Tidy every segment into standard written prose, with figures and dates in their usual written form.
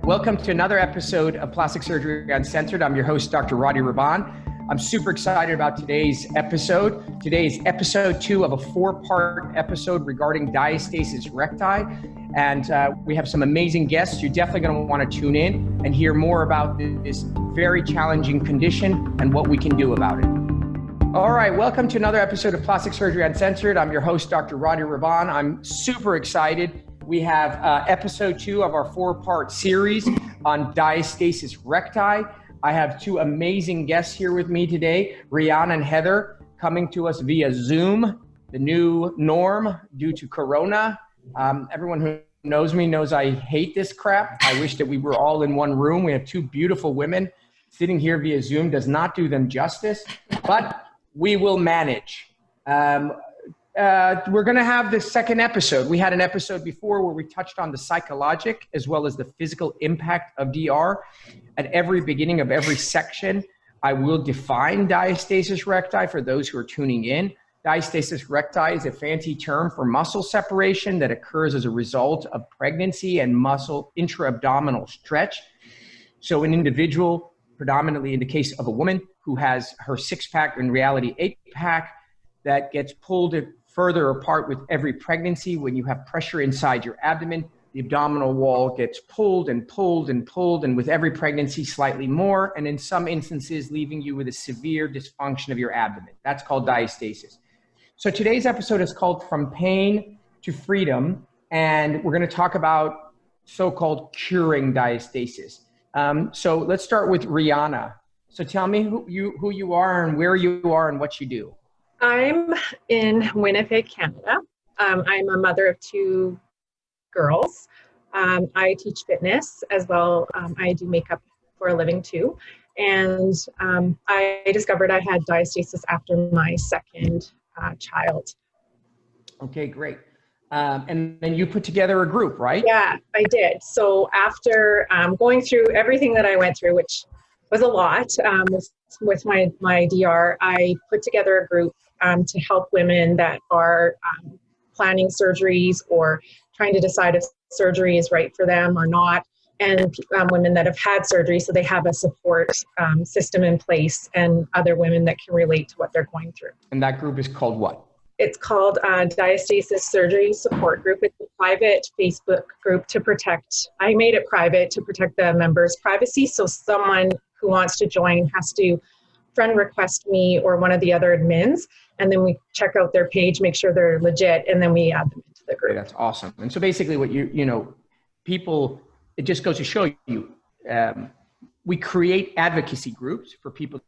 Welcome to another episode of Plastic Surgery Uncensored. I'm your host, Dr. Roddy Raban. I'm super excited about today's episode. Today is episode 2 of a 4-part episode regarding Diastasis Recti. And we have some amazing guests. You're definitely going to want to tune in and hear more about this very challenging condition and what we can do about it. All right, welcome to another episode of Plastic Surgery Uncensored. I'm your host, Dr. Roddy Raban. I'm super excited. We have episode 2 of our 4-part series on Diastasis Recti. I have 2 amazing guests here with me today, Rihanna and Heather, coming to us via Zoom, the new norm due to Corona. Everyone who knows me knows I hate this crap. I wish that we were all in one room. We have 2 beautiful women. Sitting here via Zoom does not do them justice, but we will manage. We're going to have this second episode. We had an episode before where we touched on the psychologic as well as the physical impact of DR. At every beginning of every section, I will define diastasis recti for those who are tuning in. Diastasis recti is a fancy term for muscle separation that occurs as a result of pregnancy and muscle intra-abdominal stretch. So an individual, predominantly in the case of a woman who has her 6-pack, in reality 8-pack, that gets pulled further apart with every pregnancy. When you have pressure inside your abdomen, the abdominal wall gets pulled and pulled and pulled, and with every pregnancy slightly more, and in some instances leaving you with a severe dysfunction of your abdomen. That's called diastasis. So today's episode is called From Pain to Freedom, and we're going to talk about so-called curing diastasis. So let's start with Rihanna. So tell me who you are and where you are and what you do. I'm in Winnipeg, Canada. I'm a mother of 2 girls. I teach fitness as well. I do makeup for a living too. And I discovered I had diastasis after my 2nd child. Okay, great. And then you put together a group, right? Yeah, I did. So after going through everything that I went through, which was a lot with my DR, I put together a group to help women that are planning surgeries or trying to decide if surgery is right for them or not, and women that have had surgery so they have a support system in place and other women that can relate to what they're going through. And that group is called what? It's called Diastasis Surgery Support Group. It's a private Facebook group I made it private to protect the members' privacy. So someone who wants to join has to friend request me or one of the other admins, and then we check out their page, make sure they're legit, and then we add them into the group. That's awesome. And so basically what people, it just goes to show you, we create advocacy groups for people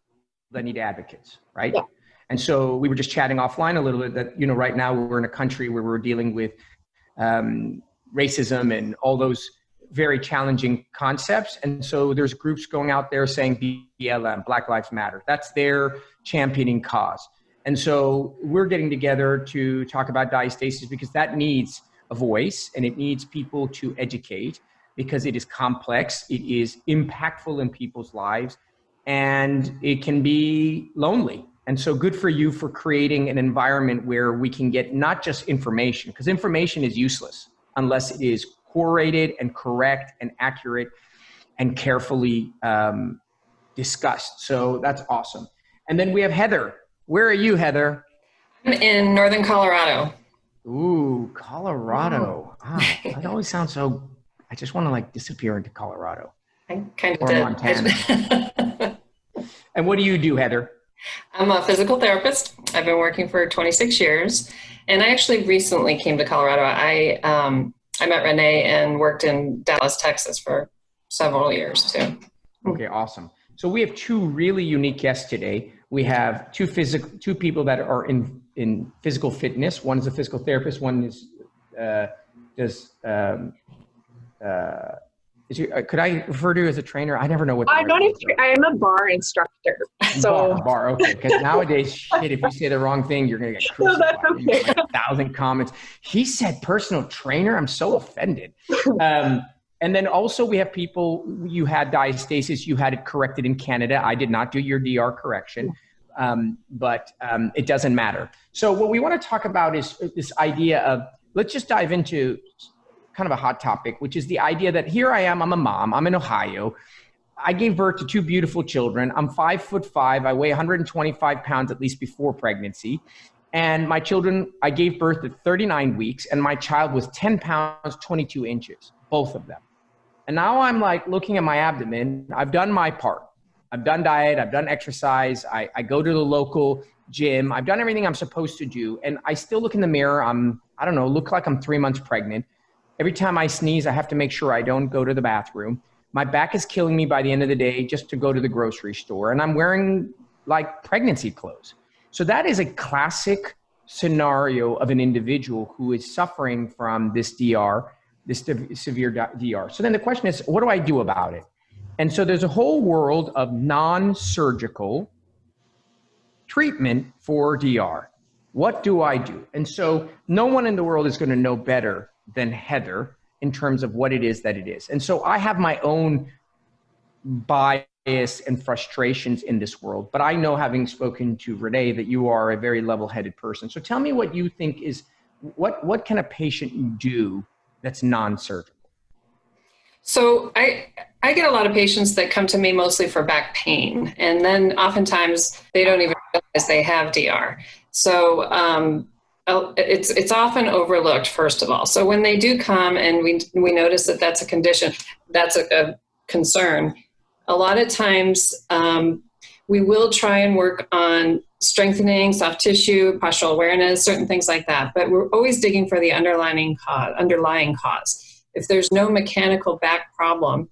that need advocates, right? Yeah. And so we were just chatting offline a little bit that, right now we're in a country where we're dealing with racism and all those very challenging concepts. And so there's groups going out there saying BLM, Black Lives Matter. That's their championing cause. And so we're getting together to talk about diastasis because that needs a voice and it needs people to educate because it is complex, it is impactful in people's lives, and it can be lonely. And so good for you for creating an environment where we can get not just information, because information is useless unless it is curated and correct and accurate and carefully discussed. So that's awesome. And then we have Heather. Where are you, Heather? I'm in Northern Colorado. Ooh, Colorado. That always sounds so, I just want to disappear into Colorado. I kind of or did. Montana. And what do you do, Heather? I'm a physical therapist. I've been working for 26 years. And I actually recently came to Colorado. I met Renee and worked in Dallas, Texas for several years too. Okay, awesome. So we have 2 really unique guests today. We have 2 people that are in physical fitness. One is a physical therapist. One is could I refer to you as a trainer? I never know what. I'm not I'm a bar instructor. So bar, okay. Because nowadays, shit, if you say the wrong thing, you're gonna get crucified. No, that's okay. 1,000 comments. He said personal trainer. I'm so offended. And then also we have people, you had diastasis, you had it corrected in Canada. I did not do your DR correction, but it doesn't matter. So what we want to talk about is this idea of, let's just dive into kind of a hot topic, which is the idea that here I am, I'm a mom, I'm in Ohio. I gave birth to two beautiful children. I'm 5'5". I weigh 125 pounds at least before pregnancy. And my children, I gave birth at 39 weeks, and my child was 10 pounds, 22 inches, both of them. And now I'm like looking at my abdomen. I've done my part. I've done diet. I've done exercise. I go to the local gym. I've done everything I'm supposed to do. And I still look in the mirror. I don't know, look like I'm 3 months pregnant. Every time I sneeze, I have to make sure I don't go to the bathroom. My back is killing me by the end of the day just to go to the grocery store. And I'm wearing like pregnancy clothes. So that is a classic scenario of an individual who is suffering from this DR, this severe DR. So then the question is, what do I do about it? And so there's a whole world of non-surgical treatment for DR. What do I do? And so no one in the world is going to know better than Heather in terms of what it is that it is. And so I have my own bias and frustrations in this world, but I know, having spoken to Renee, that you are a very level-headed person. So tell me what you think is, what can a patient do that's non-surgical? So I get a lot of patients that come to me mostly for back pain, and then oftentimes they don't even realize they have DR. So it's often overlooked, first of all. So when they do come and we notice that that's a condition, that's a concern, a lot of times we will try and work on strengthening soft tissue, postural awareness, certain things like that. But we're always digging for the underlying cause. If there's no mechanical back problem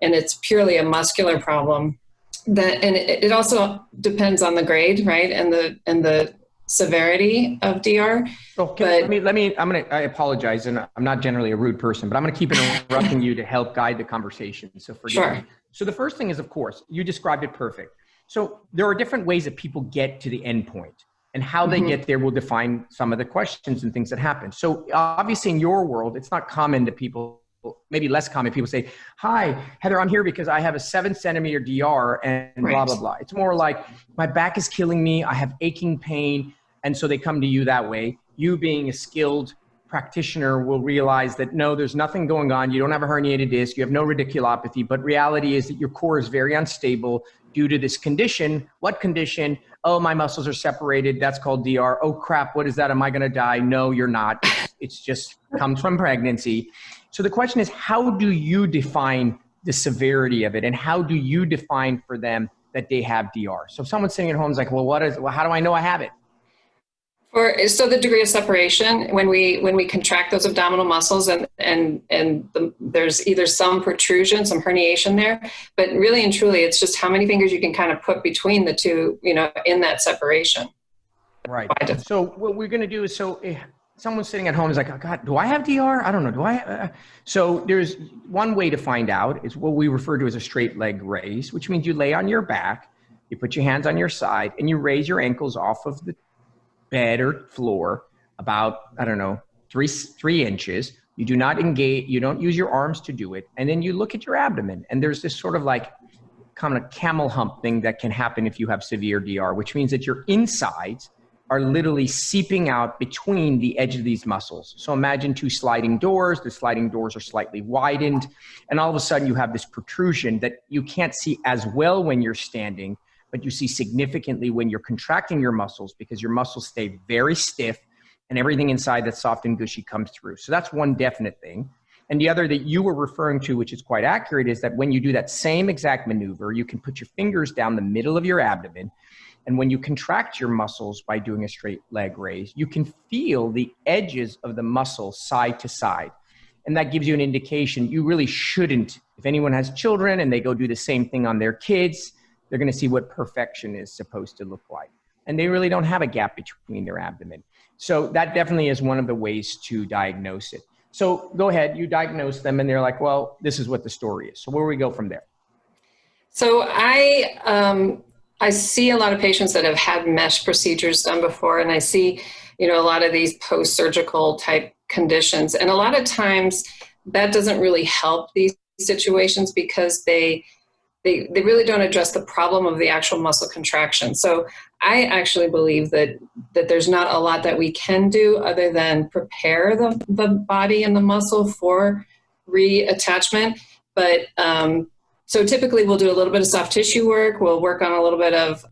and it's purely a muscular problem, and it also depends on the grade, right? And the severity of DR. Okay, I apologize, and I'm not generally a rude person, but I'm going to keep interrupting you to help guide the conversation. So forgive me. So the first thing is, of course, you described it perfect. So there are different ways that people get to the end point, and how they get there will define some of the questions and things that happen. So obviously in your world, it's not common that people, maybe less common, people say, hi, Heather, I'm here because I have a 7-centimeter DR and blah, blah, blah. It's more like, my back is killing me. I have aching pain. And so they come to you that way. You, being a skilled practitioner, will realize that no, there's nothing going on. You don't have a herniated disc. You have no radiculopathy, but reality is that your core is very unstable due to this condition. What condition? Oh, my muscles are separated. That's called DR. Oh crap, what is that? Am I gonna die? No, you're not. It's just comes from pregnancy. So the question is, how do you define the severity of it? And how do you define for them that they have DR? So if someone's sitting at home is like, well, how do I know I have it? So the degree of separation, when we contract those abdominal muscles and there's either some protrusion, some herniation there, but really and truly, it's just how many fingers you can kind of put between the two, in that separation. Right. So what we're going to do is, someone's sitting at home is like, oh God, do I have DR? I don't know. Do I? So there's one way to find out is what we refer to as a straight leg raise, which means you lay on your back, you put your hands on your side, and you raise your ankles off of the bed or floor about, I don't know, 3 inches. You do not engage, you don't use your arms to do it. And then you look at your abdomen, and there's this sort of like kind of camel hump thing that can happen if you have severe DR, which means that your insides are literally seeping out between the edge of these muscles. So imagine 2 sliding doors. The sliding doors are slightly widened, and all of a sudden you have this protrusion that you can't see as well when you're standing, but you see significantly when you're contracting your muscles, because your muscles stay very stiff and everything inside that's soft and gushy comes through. So that's one definite thing. And the other that you were referring to, which is quite accurate, is that when you do that same exact maneuver, you can put your fingers down the middle of your abdomen. And when you contract your muscles by doing a straight leg raise, you can feel the edges of the muscle side to side. And that gives you an indication. You really shouldn't, if anyone has children and they go do the same thing on their kids, they're going to see what perfection is supposed to look like. And they really don't have a gap between their abdomen. So that definitely is one of the ways to diagnose it. So go ahead, you diagnose them and they're like, well, this is what the story is. So where do we go from there? So I see a lot of patients that have had mesh procedures done before, and I see, a lot of these post-surgical type conditions. And a lot of times that doesn't really help these situations because they they really don't address the problem of the actual muscle contraction. So I actually believe that there's not a lot that we can do other than prepare the body and the muscle for reattachment. But so typically we'll do a little bit of soft tissue work. We'll work on a little bit of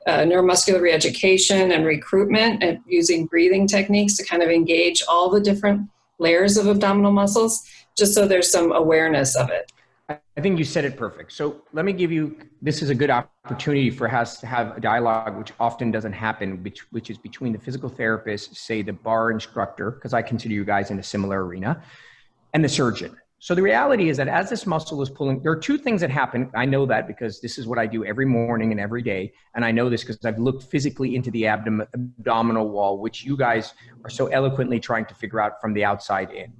neuromuscular reeducation and recruitment, and using breathing techniques to kind of engage all the different layers of abdominal muscles, just so there's some awareness of it. I think you said it perfect. So let me give you, this is a good opportunity for us to have a dialogue, which often doesn't happen, which is between the physical therapist, say the bar instructor, because I consider you guys in a similar arena, and the surgeon. So the reality is that as this muscle is pulling, there are two things that happen. I know that because this is what I do every morning and every day. And I know this because I've looked physically into the abdominal wall, which you guys are so eloquently trying to figure out from the outside in.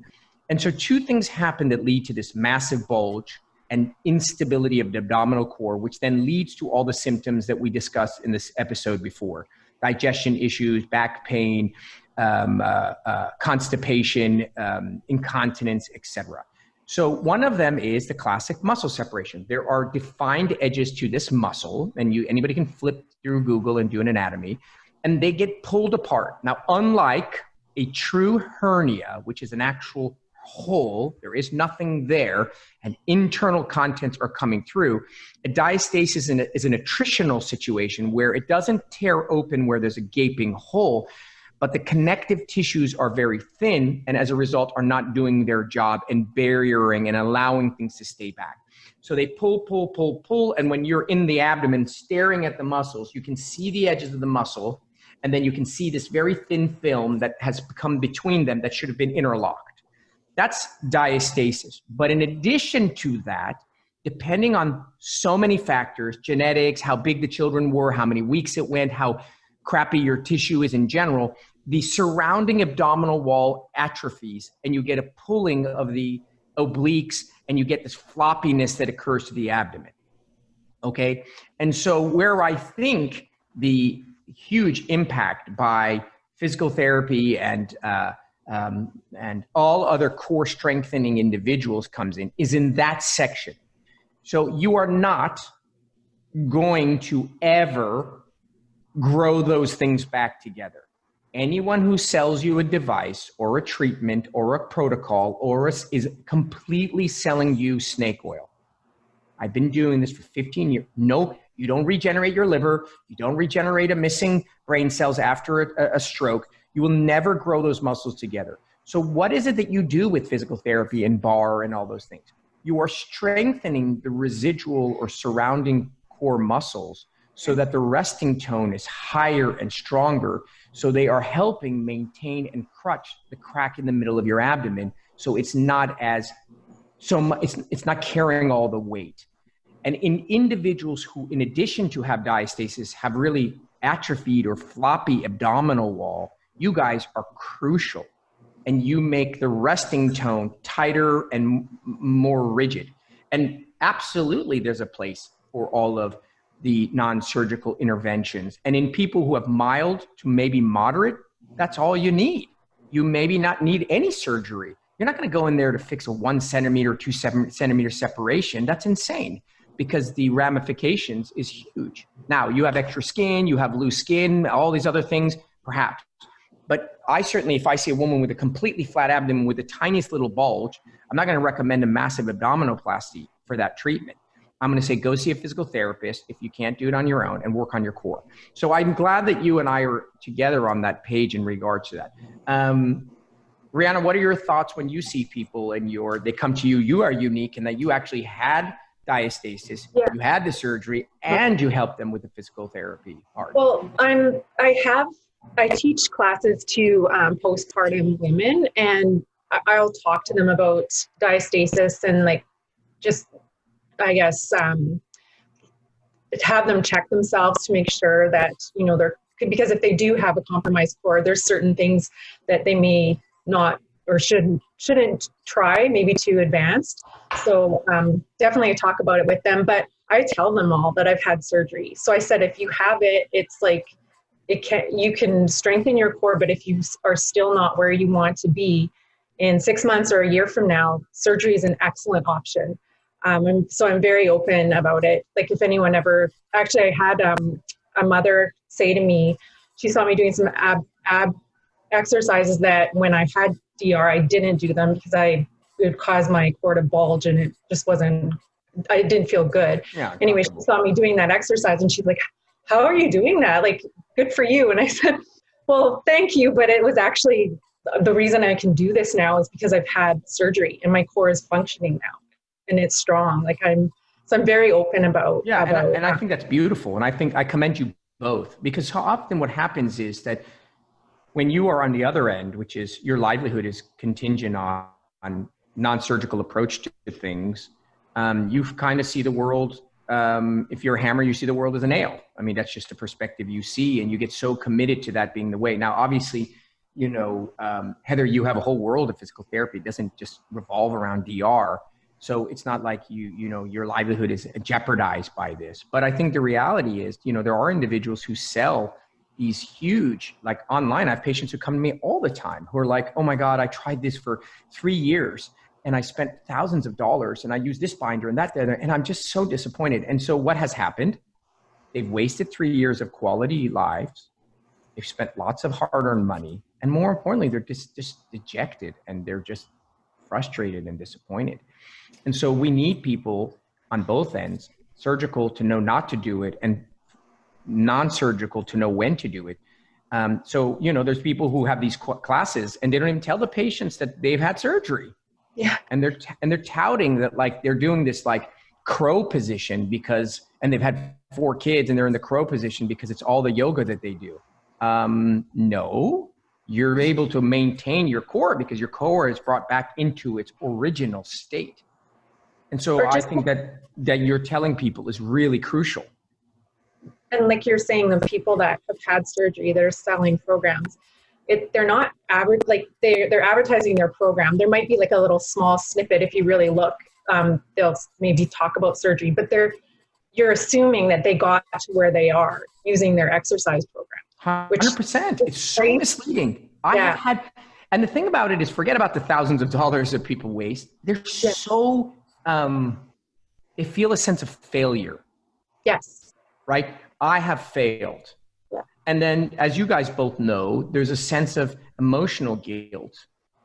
And so two things happen that lead to this massive bulge and instability of the abdominal core, which then leads to all the symptoms that we discussed in this episode before: digestion issues, back pain, constipation, incontinence, etc. So one of them is the classic muscle separation. There are defined edges to this muscle, and anybody can flip through Google and do an anatomy, and they get pulled apart. Now, unlike a true hernia, which is an actual hole, there is nothing there, and internal contents are coming through. A diastasis is an attritional situation where it doesn't tear open where there's a gaping hole, but the connective tissues are very thin, and as a result are not doing their job and barriering and allowing things to stay back. So they pull, and when you're in the abdomen staring at the muscles, you can see the edges of the muscle, and then you can see this very thin film that has come between them that should have been interlocked. That's diastasis. But in addition to that, depending on so many factors, genetics, how big the children were, how many weeks it went, how crappy your tissue is in general, the surrounding abdominal wall atrophies, and you get a pulling of the obliques, and you get this floppiness that occurs to the abdomen. Okay? And so where I think the huge impact by physical therapy and all other core strengthening individuals comes in is in that section. So you are not going to ever grow those things back together. Anyone who sells you a device or a treatment or a protocol is completely selling you snake oil. I've been doing this for 15 years. No, you don't regenerate your liver. You don't regenerate a missing brain cells after a stroke. You will never grow those muscles together. So what is it that you do with physical therapy and bar and all those things? You are strengthening the residual or surrounding core muscles so that the resting tone is higher and stronger. So they are helping maintain and crutch the crack in the middle of your abdomen. So it's not it's not carrying all the weight. And in individuals who, in addition to have diastasis, have really atrophied or floppy abdominal wall, you guys are crucial, and you make the resting tone tighter and more rigid. And absolutely, there's a place for all of the non-surgical interventions. And in people who have mild to maybe moderate, that's all you need. You maybe not need any surgery. You're not going to go in there to fix a 1 centimeter, 2 centimeter separation. That's insane, because the ramifications is huge. Now, you have extra skin, you have loose skin, all these other things, perhaps. But I certainly, if I see a woman with a completely flat abdomen with the tiniest little bulge, I'm not going to recommend a massive abdominoplasty for that treatment. I'm going to say, go see a physical therapist if you can't do it on your own, and work on your core. So I'm glad that you and I are together on that page in regards to that. Rihanna, what are your thoughts when you see people and they come to you, you are unique in that you actually had diastasis, yeah. You had the surgery, and you helped them with the physical therapy part? Well, I teach classes to postpartum women, and I'll talk to them about diastasis and have them check themselves to make sure that, because if they do have a compromised core, there's certain things that they may not or shouldn't try, maybe too advanced. So definitely I talk about it with them, but I tell them all that I've had surgery. So I said, if you have it, it's like, you can strengthen your core, but if you are still not where you want to be in 6 months or a year from now, surgery is an excellent option. So I'm very open about it. Like if anyone ever, actually I had a mother say to me, she saw me doing some ab exercises that when I had DR, I didn't do them because it would cause my core to bulge and it just wasn't, I didn't feel good. Yeah. Anyway, she saw me doing that exercise and she's like, how are you doing that? Like, good for you. And I said, well, thank you. But it was actually the reason I can do this now is because I've had surgery and my core is functioning now and it's strong. Like I'm very open about. Yeah. And I think that's beautiful. And I think I commend you both, because how often what happens is that when you are on the other end, which is your livelihood is contingent on non-surgical approach to things, you kind of see the world, if you're a hammer, you see the world as a nail. I mean, that's just a perspective you see, and you get so committed to that being the way. Now, obviously, you know, Heather, you have a whole world of physical therapy. It doesn't just revolve around DR. So it's not like you know, your livelihood is jeopardized by this. But I think the reality is, you know, there are individuals who sell these huge, like online. I have patients who come to me all the time who are like, oh my God, I tried this for 3 years and I spent thousands of dollars and I used this binder and that, and I'm just so disappointed. And so what has happened? They've wasted 3 years of quality lives. They've spent lots of hard-earned money. And more importantly, they're just dejected and they're just frustrated and disappointed. And so we need people on both ends, surgical to know not to do it and non-surgical to know when to do it. So, you know, there's people who have these classes and they don't even tell the patients that they've had surgery. Yeah. And they're touting that like they're doing this like crow position because, and they've had 4 kids and they're in the crow position because it's all the yoga that they do. No, you're able to maintain your core because your core is brought back into its original state. And so I think that you're telling people is really crucial. And like you're saying, the people that have had surgery, they're selling programs. They're not like they're advertising their program. There might be like a little small snippet if you really look. They'll maybe talk about surgery, but you're assuming that they got to where they are using their exercise program. 100%. It's so misleading. I have had, and the thing about it is, forget about the thousands of dollars that people waste. They're so they feel a sense of failure. Yes. Right? I have failed. Yeah. And then, as you guys both know, there's a sense of emotional guilt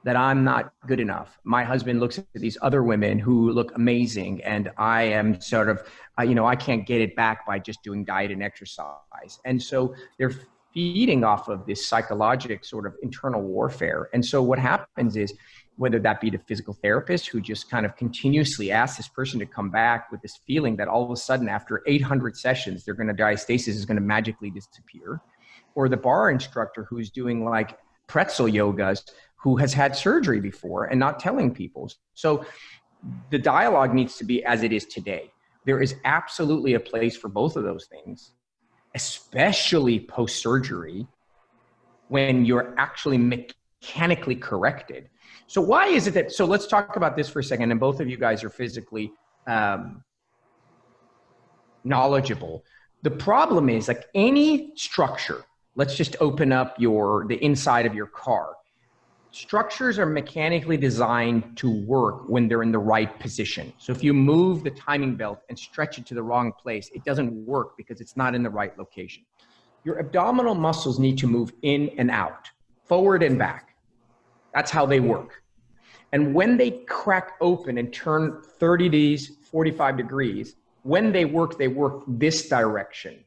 that I'm not good enough. My husband looks at these other women who look amazing, and I am sort of, you know, I can't get it back by just doing diet and exercise. And so they're feeding off of this psychological sort of internal warfare. And so what happens is, whether that be the physical therapist who just kind of continuously asks this person to come back with this feeling that all of a sudden after 800 sessions, they're going to diastasis is going to magically disappear, or the bar instructor who's doing like pretzel yogas who has had surgery before and not telling people. So the dialogue needs to be as it is today. There is absolutely a place for both of those things, especially post-surgery when you're actually mechanically corrected. So why is it that, so let's talk about this for a second, and both of you guys are physically knowledgeable. The problem is, like any structure, let's just open up the inside of your car. Structures are mechanically designed to work when they're in the right position. So if you move the timing belt and stretch it to the wrong place, it doesn't work because it's not in the right location. Your abdominal muscles need to move in and out, forward and back. That's how they work. And when they crack open and turn 30 degrees, 45 degrees, when they work this direction,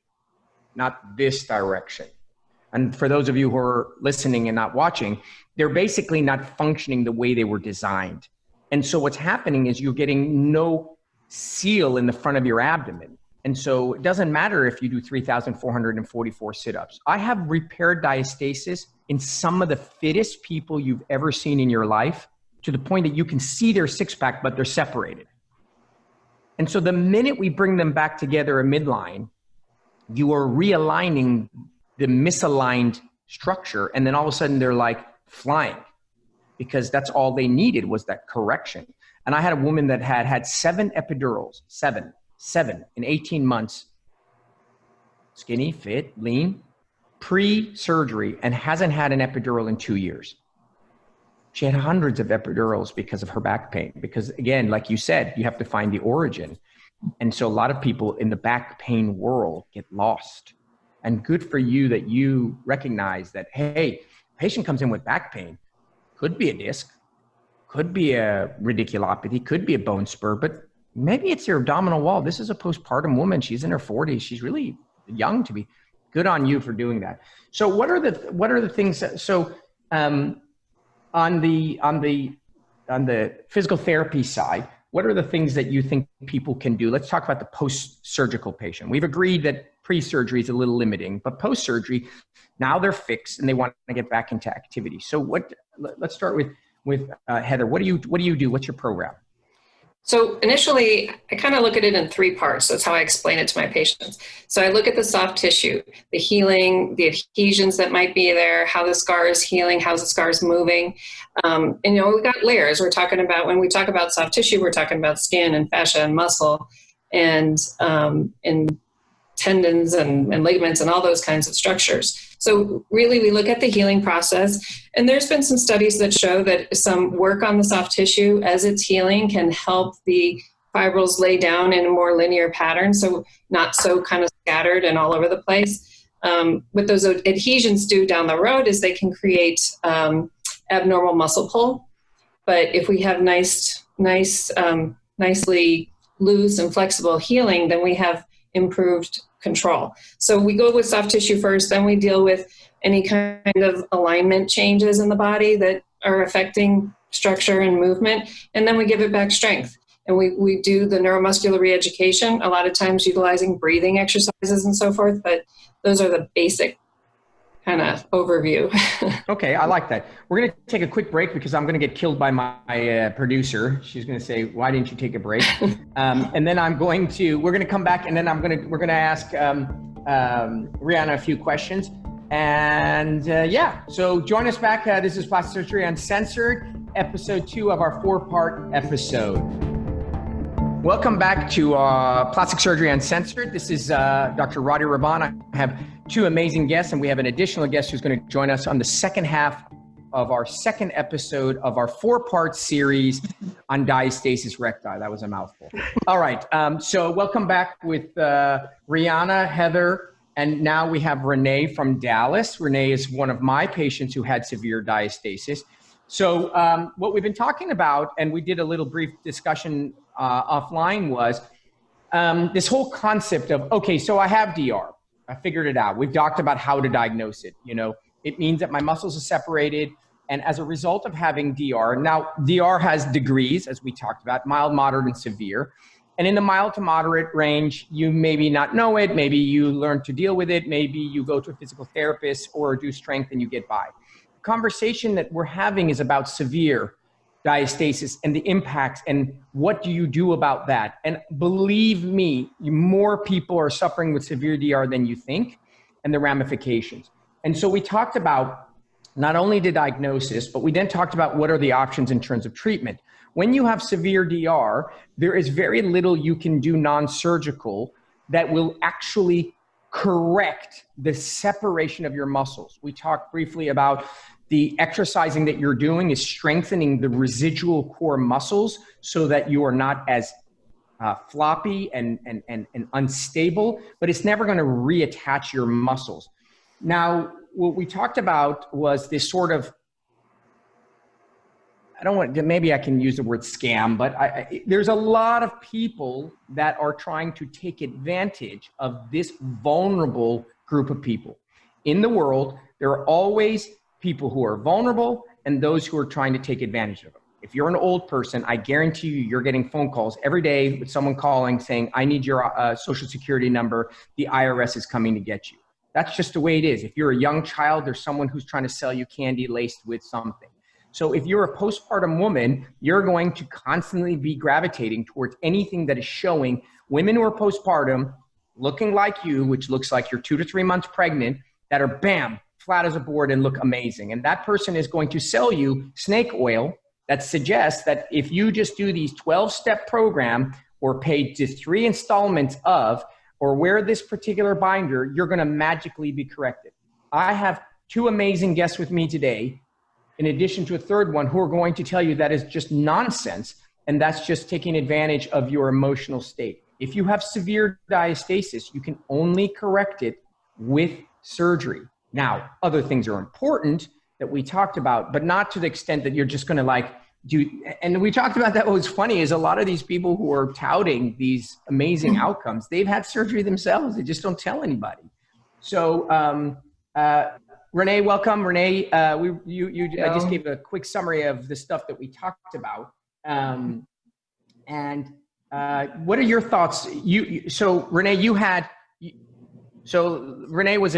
not this direction. And for those of you who are listening and not watching, they're basically not functioning the way they were designed. And so what's happening is you're getting no seal in the front of your abdomen. And so it doesn't matter if you do 3,444 sit-ups. I have repaired diastasis in some of the fittest people you've ever seen in your life, to the point that you can see their six-pack, but they're separated. And so the minute we bring them back together a midline, you are realigning the misaligned structure. And then all of a sudden they're like flying, because that's all they needed was that correction. And I had a woman that had 7 epidurals, seven in 18 months, skinny, fit, lean, pre-surgery, and hasn't had an epidural in 2 years. She had hundreds of epidurals because of her back pain. Because again, like you said, you have to find the origin. And so a lot of people in the back pain world get lost. And good for you that you recognize that, hey, patient comes in with back pain, could be a disc, could be a radiculopathy, could be a bone spur, but maybe it's your abdominal wall. This is a postpartum woman. She's in her 40s. She's really young to be. Good on you for doing that. So what are the things that, so on the physical therapy side, what are the things that you think people can do? Let's talk about the post-surgical patient. We've agreed that pre-surgery is a little limiting, but post-surgery, now they're fixed and they want to get back into activity. So let's start with Heather. What do you do? What's your program? So initially, I kind of look at it in three parts. That's how I explain it to my patients. So I look at the soft tissue, the healing, the adhesions that might be there, how the scar is healing, how the scar is moving. And, we've got layers. We're talking about, when we talk about soft tissue, we're talking about skin and fascia and muscle and tendons and ligaments and all those kinds of structures. So really, we look at the healing process, and there's been some studies that show that some work on the soft tissue as it's healing can help the fibrils lay down in a more linear pattern, so not so kind of scattered and all over the place. What those adhesions do down the road is they can create abnormal muscle pull. But if we have nicely loose and flexible healing, then we have improved control. So we go with soft tissue first, then we deal with any kind of alignment changes in the body that are affecting structure and movement, and then we give it back strength. And we do the neuromuscular re-education, a lot of times utilizing breathing exercises and so forth, but those are the basic kind of overview. Okay, I like that. We're going to take a quick break because I'm going to get killed by my producer. She's going to say, "Why didn't you take a break?" And then we're going to come back, and then we're going to ask Rihanna a few questions. And so join us back. This is Plastic Surgery Uncensored, episode 2 of our 4-part episode. Welcome back to Plastic Surgery Uncensored. This is Dr. Roddy Raban. I have 2 amazing guests, and we have an additional guest who's going to join us on the second half of our second episode of our 4-part series on Diastasis Recti. That was a mouthful. All right. So welcome back with Rihanna, Heather, and now we have Renee from Dallas. Renee is one of my patients who had severe diastasis. So what we've been talking about, and we did a little brief discussion offline, was this whole concept of, okay, so I have DR. I figured it out. We've talked about how to diagnose it. It means that my muscles are separated. And as a result of having DR, now DR has degrees, as we talked about, mild, moderate, and severe. And in the mild to moderate range, you maybe not know it. Maybe you learn to deal with it. Maybe you go to a physical therapist or do strength and you get by. The conversation that we're having is about severe diastasis and the impacts and what do you do about that. And believe me, more people are suffering with severe DR than you think and the ramifications. And so we talked about not only the diagnosis, but we then talked about what are the options in terms of treatment. When you have severe DR, there is very little you can do non-surgical that will actually correct the separation of your muscles. We talked briefly about the exercising that you're doing is strengthening the residual core muscles so that you are not as floppy and unstable, but it's never going to reattach your muscles. Now, what we talked about was this sort of, maybe I can use the word scam, but there's a lot of people that are trying to take advantage of this vulnerable group of people. In the world, there are always people who are vulnerable and those who are trying to take advantage of them. If you're an old person, I guarantee you're getting phone calls every day with someone calling saying, "I need your social security number. The IRS is coming to get you." That's just the way it is. If you're a young child, there's someone who's trying to sell you candy laced with something. So if you're a postpartum woman, you're going to constantly be gravitating towards anything that is showing women who are postpartum looking like you, which looks like you're 2 to 3 months pregnant, that are bam, flat as a board and look amazing. And that person is going to sell you snake oil that suggests that if you just do these 12-step program or pay just 3 installments of, or wear this particular binder, you're going to magically be corrected. I have 2 amazing guests with me today in addition to a third one, who are going to tell you that is just nonsense, and that's just taking advantage of your emotional state. If you have severe diastasis, you can only correct it with surgery. Now, other things are important that we talked about, but not to the extent that you're just going to like do. And we talked about that. What's funny is a lot of these people who are touting these amazing outcomes, they've had surgery themselves. They just don't tell anybody. So, Renee, welcome. Renee, I just gave a quick summary of the stuff that we talked about. What are your thoughts? So Renee, Renee was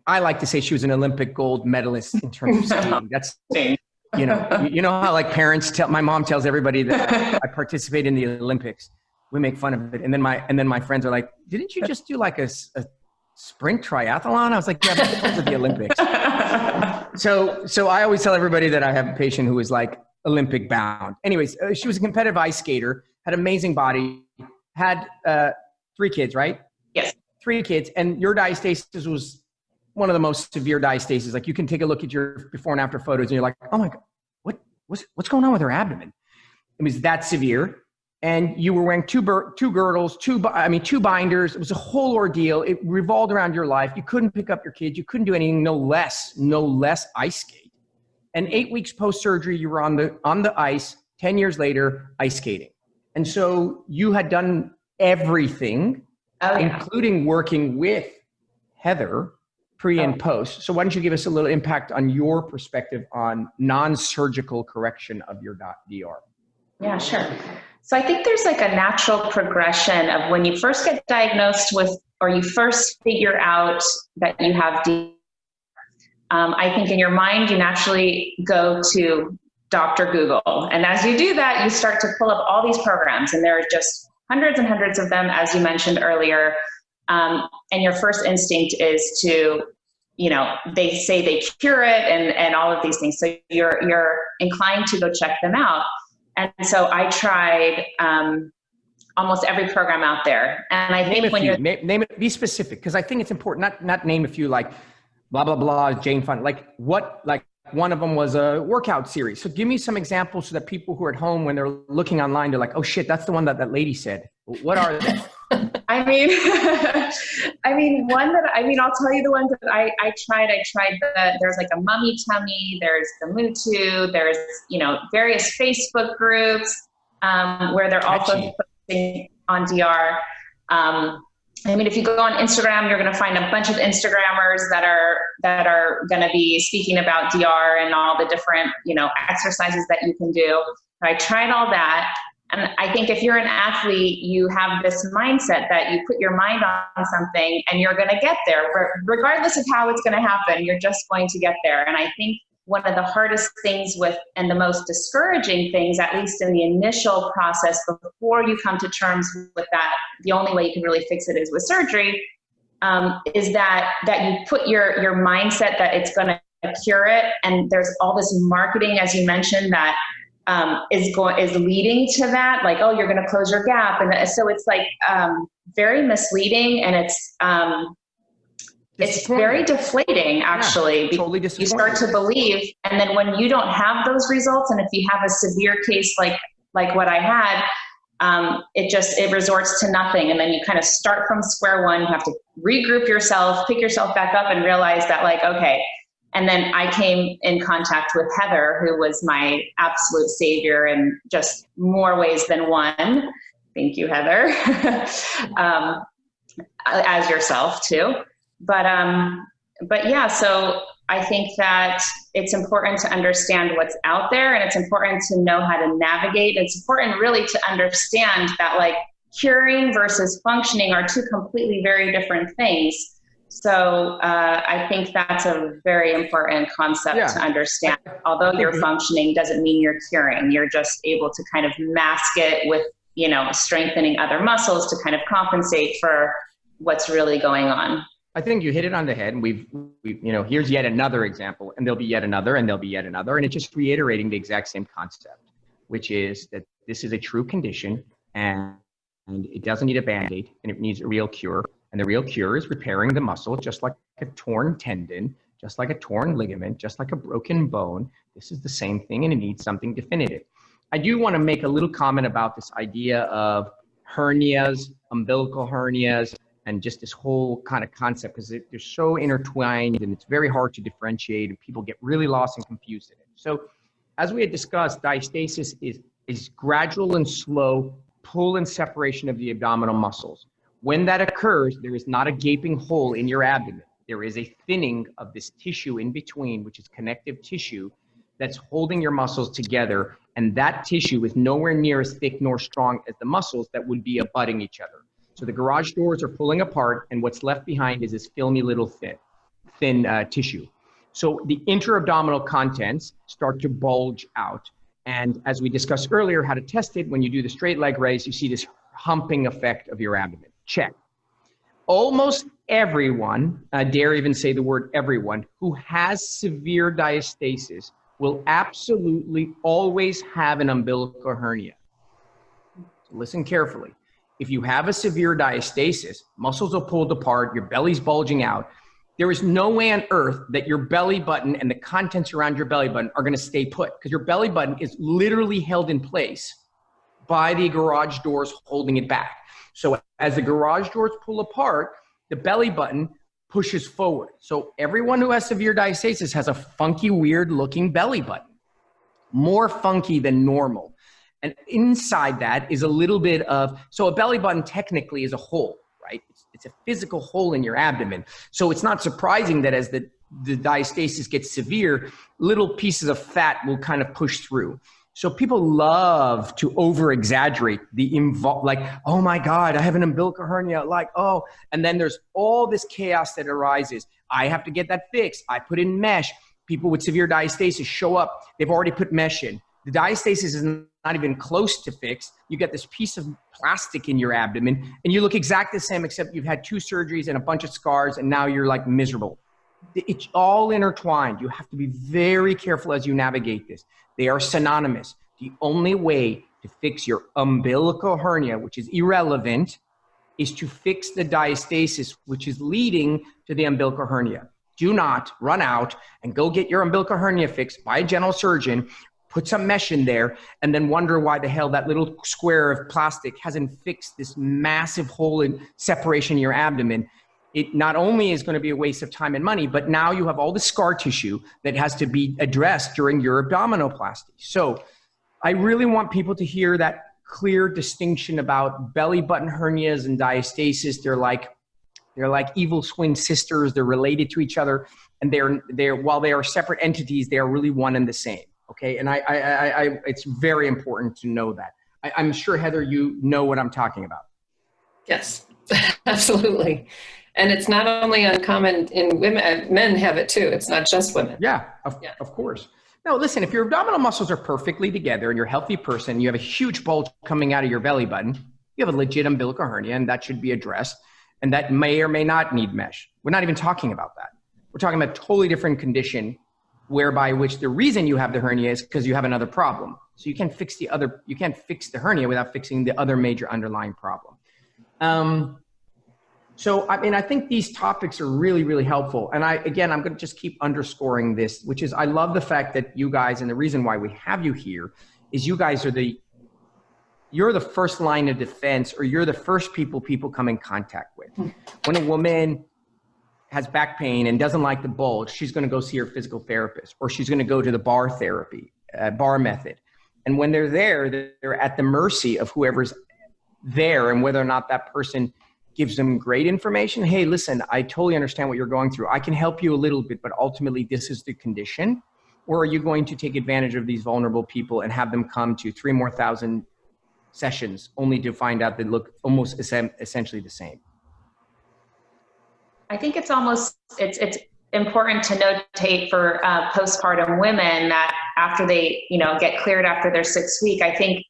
I like to say she was an Olympic gold medalist in terms of skating. That's, you know how like my mom tells everybody that I participate in the Olympics. We make fun of it. And then my friends are like, didn't you just do like a sprint triathlon? I was like, yeah, but those are the Olympics. So I always tell everybody that I have a patient who is like Olympic bound. Anyways, she was a competitive ice skater, had amazing body, had 3 kids, right? Yes. 3 kids. And your diastasis was one of the most severe diastasis. Like you can take a look at your before and after photos and you're like, oh my God, what's going on with her abdomen? It was that severe. And you were wearing two girdles, two binders. It was a whole ordeal. It revolved around your life. You couldn't pick up your kids. You couldn't do anything, no less ice skate. And 8 weeks post-surgery, you were on the ice, 10 years later, ice skating. And so you had done everything, including working with Heather pre and post. So why don't you give us a little impact on your perspective on non-surgical correction of your DR? Yeah, sure. So I think there's like a natural progression of when you first get diagnosed with, or you first figure out that you have DR. I think in your mind, you naturally go to Dr. Google. And as you do that, you start to pull up all these programs, and there are just hundreds and hundreds of them, as you mentioned earlier. And your first instinct is to, they say they cure it and all of these things. So you're inclined to go check them out. And so I tried almost every program out there. And I think name it, be specific, because I think it's important, not name a few like blah, blah, blah, Jane Fonda, like one of them was a workout series. So give me some examples so that people who are at home, when they're looking online, they're like, oh shit, that's the one that lady said. What are they? I'll tell you the ones that I tried. There's like a mummy tummy, there's the Mutu, there's, various Facebook groups where they're also posting on DR. If you go on Instagram, you're going to find a bunch of Instagrammers that are going to be speaking about DR and all the different, exercises that you can do. I tried all that. And I think if you're an athlete, you have this mindset that you put your mind on something and you're going to get there. Regardless of how it's going to happen, you're just going to get there. And I think one of the hardest things and the most discouraging things, at least in the initial process, before you come to terms with that, the only way you can really fix it is with surgery, is that you put your mindset that it's going to cure it. And there's all this marketing, as you mentioned, that is leading to that, like, oh, you're going to close your gap. And so it's like very misleading, and it's very deflating, actually. Yeah, totally you start to believe, and then when you don't have those results, and if you have a severe case like what I had, it resorts to nothing. And then you kind of start from square one. You have to regroup yourself, pick yourself back up, and realize that, like, okay. And then I came in contact with Heather, who was my absolute savior in just more ways than one. Thank you, Heather. As yourself too. But yeah, so I think that it's important to understand what's out there, and it's important to know how to navigate. It's important really to understand that, like, curing versus functioning are two completely very different things. So I think that's a very important concept to understand. Although you're functioning doesn't mean you're curing. You're just able to kind of mask it with, strengthening other muscles to kind of compensate for what's really going on. I think you hit it on the head. And we've here's yet another example, and there'll be yet another, and there'll be yet another. And it's just reiterating the exact same concept, which is that this is a true condition, and it doesn't need a Band-Aid, and it needs a real cure. And the real cure is repairing the muscle, just like a torn tendon, just like a torn ligament, just like a broken bone. This is the same thing, and it needs something definitive. I do want to make a little comment about this idea of hernias, umbilical hernias, and just this whole kind of concept, because they're so intertwined and it's very hard to differentiate, and people get really lost and confused in it. So as we had discussed, diastasis is gradual and slow pull and separation of the abdominal muscles. When that occurs, there is not a gaping hole in your abdomen. There is a thinning of this tissue in between, which is connective tissue, that's holding your muscles together. And that tissue is nowhere near as thick nor strong as the muscles that would be abutting each other. So the garage doors are pulling apart, and what's left behind is this filmy little thin tissue. So the intra-abdominal contents start to bulge out. And as we discussed earlier, how to test it, when you do the straight leg raise, you see this humping effect of your abdomen. Check. Almost everyone, I dare even say the word everyone, who has severe diastasis will absolutely always have an umbilical hernia. So listen carefully. If you have a severe diastasis, muscles are pulled apart, your belly's bulging out, there is no way on earth that your belly button and the contents around your belly button are going to stay put, because your belly button is literally held in place by the garage doors holding it back. So as the garage doors pull apart, the belly button pushes forward. So everyone who has severe diastasis has a funky, weird looking belly button, more funky than normal. And inside that is a little bit of, so a belly button technically is a hole, right? It's a physical hole in your abdomen. So it's not surprising that as the diastasis gets severe, little pieces of fat will kind of push through. So people love to over-exaggerate like, oh my God, I have an umbilical hernia, like, oh, and then there's all this chaos that arises. I have to get that fixed. I put in mesh. People with severe diastasis show up. They've already put mesh in. The diastasis is not even close to fixed. You get this piece of plastic in your abdomen, and you look exactly the same, except you've had 2 surgeries and a bunch of scars, and now you're like miserable. It's all intertwined. You have to be very careful as you navigate this. They are synonymous. The only way to fix your umbilical hernia, which is irrelevant, is to fix the diastasis, which is leading to the umbilical hernia. Do not run out and go get your umbilical hernia fixed by a general surgeon, put some mesh in there, and then wonder why the hell that little square of plastic hasn't fixed this massive hole in separation in your abdomen. It not only is going to be a waste of time and money, but now you have all the scar tissue that has to be addressed during your abdominoplasty. So I really want people to hear that clear distinction about belly button hernias and diastasis. They're like evil twin sisters. They're related to each other, and they're while they are separate entities, they are really one and the same. Okay, and it's very important to know that. I'm sure, Heather, you know what I'm talking about. Yes, absolutely. And it's not only uncommon in women, men have it too. It's not just women. Yeah, of course. No, listen, if your abdominal muscles are perfectly together and you're a healthy person, you have a huge bulge coming out of your belly button, you have a legit umbilical hernia, and that should be addressed. And that may or may not need mesh. We're not even talking about that. We're talking about a totally different condition, whereby which the reason you have the hernia is because you have another problem. So you can't fix the hernia without fixing the other major underlying problem. So, I mean, I think these topics are really, really helpful. And I'm going to just keep underscoring this, which is I love the fact that you guys, and the reason why we have you here is you guys are you're the first line of defense, or you're the first people come in contact with. When a woman has back pain and doesn't like the bulge, she's going to go see her physical therapist, or she's going to go to the bar therapy, bar method. And when they're there, they're at the mercy of whoever's there and whether or not that person gives them great information. Hey, listen, I totally understand what you're going through. I can help you a little bit, but ultimately this is the condition. Or are you going to take advantage of these vulnerable people and have them come to 3,000 more sessions only to find out they look almost essentially the same? I think it's important to notate for postpartum women that after they, get cleared after their 6th week, I think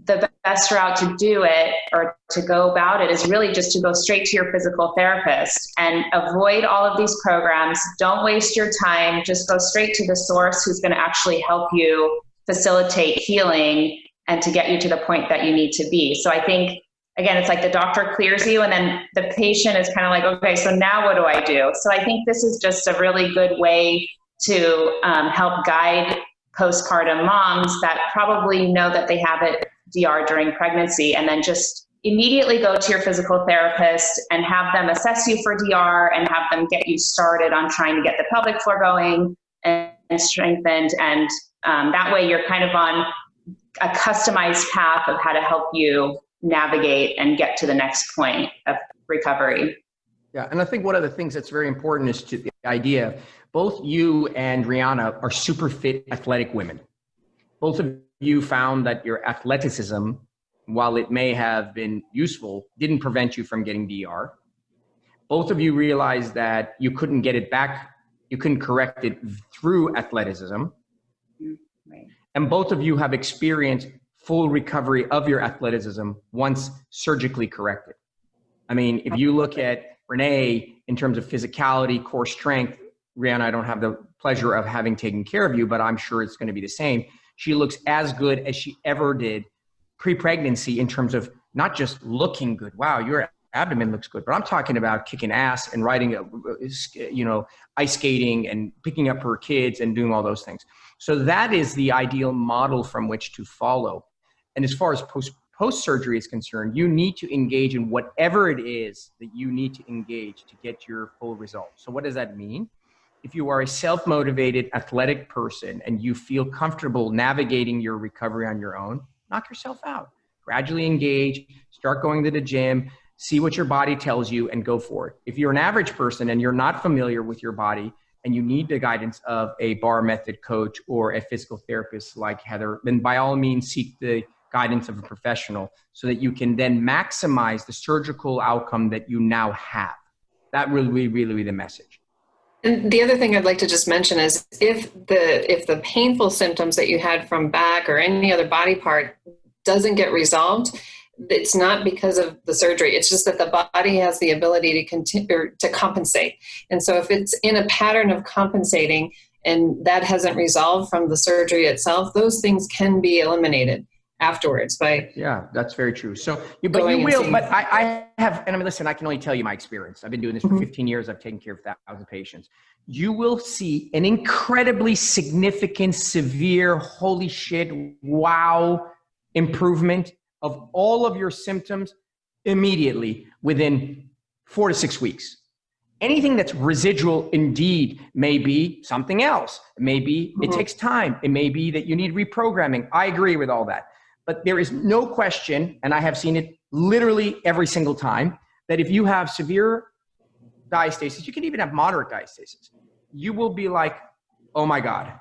the best route to do it or to go about it is really just to go straight to your physical therapist and avoid all of these programs. Don't waste your time. Just go straight to the source who's going to actually help you facilitate healing and to get you to the point that you need to be. So I think, again, it's like the doctor clears you and then the patient is kind of like, okay, so now what do I do? So I think this is just a really good way to help guide postpartum moms that probably know that they have it DR during pregnancy, and then just immediately go to your physical therapist and have them assess you for DR and have them get you started on trying to get the pelvic floor going and strengthened. And that way you're kind of on a customized path of how to help you navigate and get to the next point of recovery. Yeah, and I think one of the things that's very important is to the idea, both you and Rihanna are super fit, athletic women. Both of you found that your athleticism, while it may have been useful, didn't prevent you from getting DR. Both of you realized that you couldn't get it back, you couldn't correct it through athleticism. Right. And both of you have experienced full recovery of your athleticism once surgically corrected. I mean, if you look at Renee in terms of physicality, core strength, Rihanna, I don't have the pleasure of having taken care of you, but I'm sure it's going to be the same. She looks as good as she ever did pre-pregnancy in terms of not just looking good. Wow, your abdomen looks good, but I'm talking about kicking ass and riding, ice skating and picking up her kids and doing all those things. So that is the ideal model from which to follow. And as far as post-surgery is concerned, you need to engage in whatever it is that you need to engage to get your full result. So what does that mean? If you are a self-motivated athletic person and you feel comfortable navigating your recovery on your own, knock yourself out. Gradually engage, start going to the gym, see what your body tells you and go for it. If you're an average person and you're not familiar with your body and you need the guidance of a bar method coach or a physical therapist like Heather, then by all means seek the guidance of a professional so that you can then maximize the surgical outcome that you now have. That will be really the message. And the other thing I'd like to just mention is if the painful symptoms that you had from back or any other body part doesn't get resolved, it's not because of the surgery. It's just that the body has the ability to continue or to compensate. And so if it's in a pattern of compensating and that hasn't resolved from the surgery itself, those things can be eliminated afterwards by that's very true. So I have, and I mean, listen, I can only tell you my experience. I've been doing this for 15 years. I've taken care of 1,000 patients. You will see an incredibly significant, severe, holy shit, wow improvement of all of your symptoms immediately within 4 to 6 weeks. Anything that's residual indeed may be something else. Maybe it takes time. It may be that you need reprogramming. I agree with all that. But there is no question, and I have seen it literally every single time, that if you have severe diastasis, you can even have moderate diastasis, you will be like, oh my God.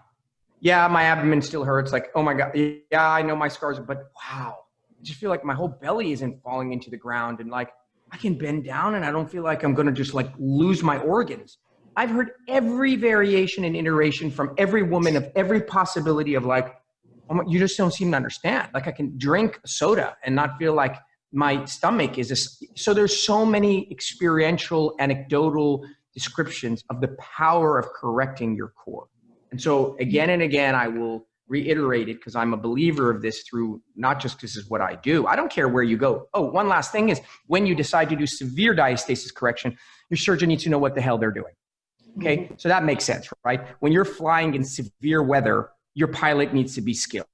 Yeah, my abdomen still hurts. Like, oh my God. Yeah, I know my scars, but wow. I just feel like my whole belly isn't falling into the ground. And like, I can bend down and I don't feel like I'm going to just like lose my organs. I've heard every variation and iteration from every woman of every possibility of like, oh, you just don't seem to understand. Like I can drink soda and not feel like my stomach is just, so there's so many experiential, anecdotal descriptions of the power of correcting your core. And so again and again, I will reiterate it because I'm a believer of this through not just because this is what I do. I don't care where you go. Oh, one last thing is when you decide to do severe diastasis correction, your surgeon needs to know what the hell they're doing. Okay. So that makes sense, right? When you're flying in severe weather, your pilot needs to be skilled,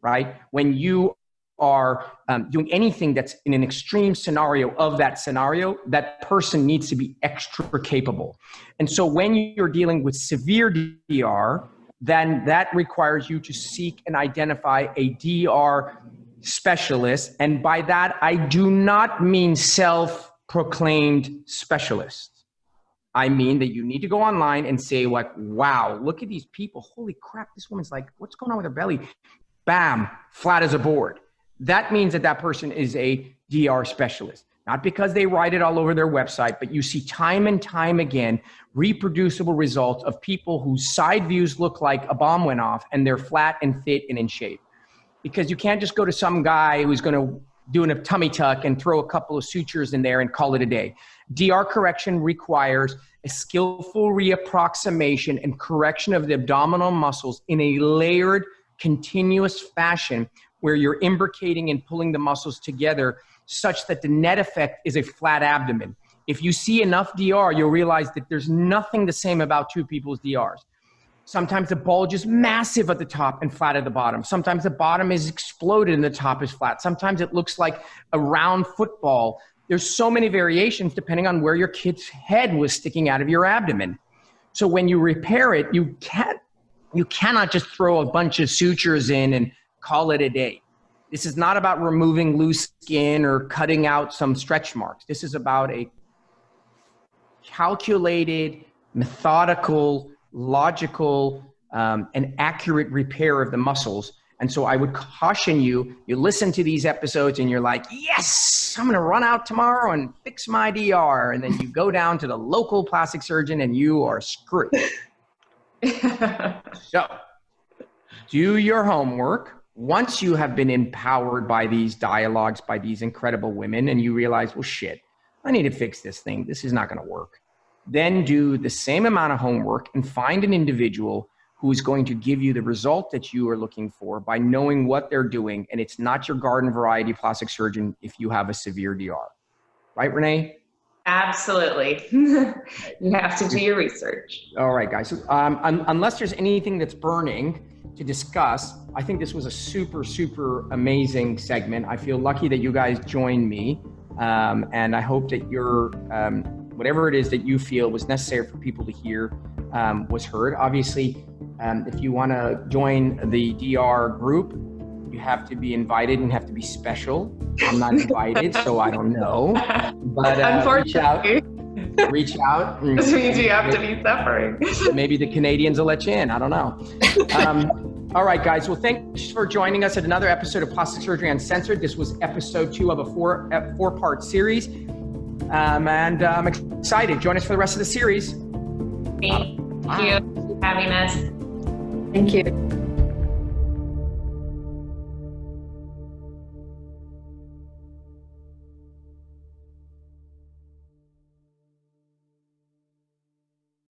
right? When you are doing anything that's in an extreme scenario of that scenario, that person needs to be extra capable. And so when you're dealing with severe DR, then that requires you to seek and identify a DR specialist. And by that, I do not mean self-proclaimed specialist. I mean that you need to go online and say like, wow, look at these people. Holy crap, this woman's like, what's going on with her belly? Bam, flat as a board. That means that that person is a DR specialist. Not because they write it all over their website, but you see time and time again, reproducible results of people whose side views look like a bomb went off and they're flat and fit and in shape. Because you can't just go to some guy who's going to do a tummy tuck and throw a couple of sutures in there and call it a day. DR correction requires a skillful reapproximation and correction of the abdominal muscles in a layered, continuous fashion where you're imbricating and pulling the muscles together such that the net effect is a flat abdomen. If you see enough DR, you'll realize that there's nothing the same about two people's DRs. Sometimes the bulge is massive at the top and flat at the bottom. Sometimes the bottom is exploded and the top is flat. Sometimes it looks like a round football. There's so many variations depending on where your kid's head was sticking out of your abdomen. So when you repair it, you cannot just throw a bunch of sutures in and call it a day. This is not about removing loose skin or cutting out some stretch marks. This is about a calculated, methodical, logical, and accurate repair of the muscles. And so I would caution you, you listen to these episodes and you're like, yes, I'm going to run out tomorrow and fix my DR. And then you go down to the local plastic surgeon and you are screwed. So do your homework. Once you have been empowered by these dialogues, by these incredible women, and you realize, well, shit, I need to fix this thing. This is not going to work. Then do the same amount of homework and find an individual who is going to give you the result that you are looking for by knowing what they're doing. And it's not your garden variety plastic surgeon if you have a severe DR. Right, Renee? Absolutely. You have to do your research. All right, guys. Unless there's anything that's burning to discuss, I think this was a super, super amazing segment. I feel lucky that you guys joined me. And I hope that your whatever it is that you feel was necessary for people to hear was heard. Obviously, if you want to join the DR group, you have to be invited and have to be special. I'm not invited, so I don't know. But unfortunately, reach out. This means you have to be suffering. Maybe the Canadians will let you in. I don't know. All right, guys. Well, thanks for joining us at another episode of Plastic Surgery Uncensored. This was episode 2 of a four-part series. And I'm excited. Join us for the rest of the series. Thank you for having us. Thank you.